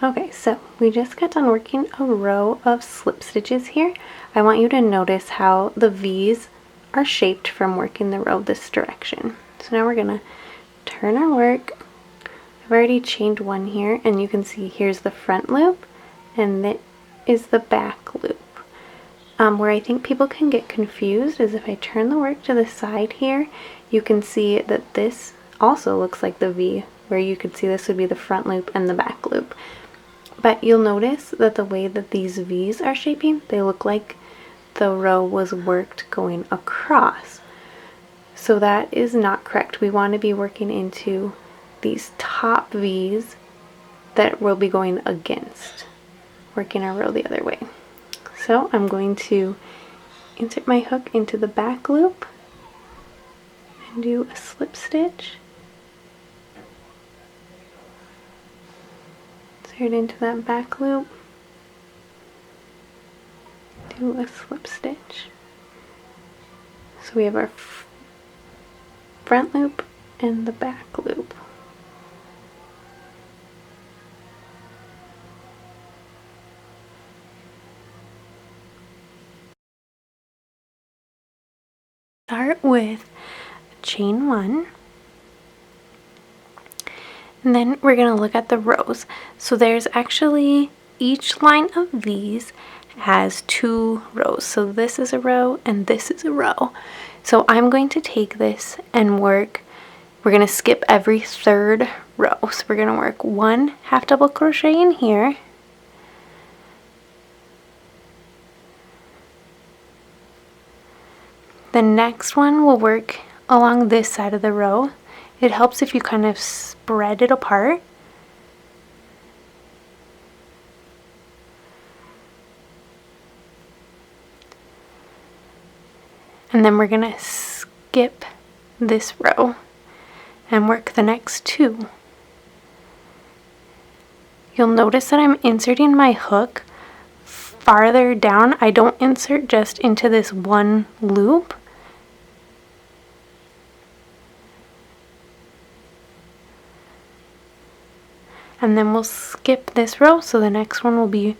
Okay, so we just got done working a row of slip stitches here. I want you to notice how the V's are shaped from working the row this direction. So now we're gonna turn our work. I've already chained one here, and you can see here's the front loop and that is the back loop. Where I think people can get confused is if I turn the work to the side here, you can see that this also looks like the V, where you could see this would be the front loop and the back loop. But you'll notice that the way that these V's are shaping, they look like the row was worked going across. So that is not correct. We want to be working into these top V's that we'll be going against, working our row the other way. So I'm going to insert my hook into the back loop and do a slip stitch. Insert into that back loop, do a slip stitch. So we have our front loop and the back loop. Start with chain one, and then we're going to look at the rows. So there's actually, each line of these has 2 rows. So this is a row and this is a row. So I'm going to take this and work, we're going to skip every 3rd row. So we're going to work 1 half double crochet in here, the next one will work along this side of the row. It helps if you kind of spread it apart. And then we're going to skip this row and work the next 2. You'll notice that I'm inserting my hook farther down. I don't insert just into this one loop. And then we'll skip this row, so the next one will be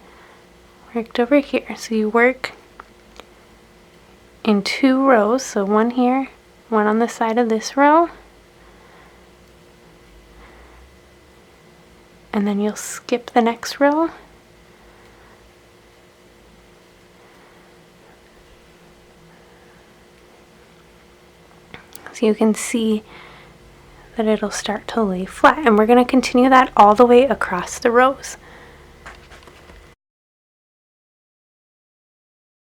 worked over here. So you work in 2 rows, so one here, one on the side of this row, and then you'll skip the next row, so you can see that it'll start to lay flat, and we're going to continue that all the way across the rows.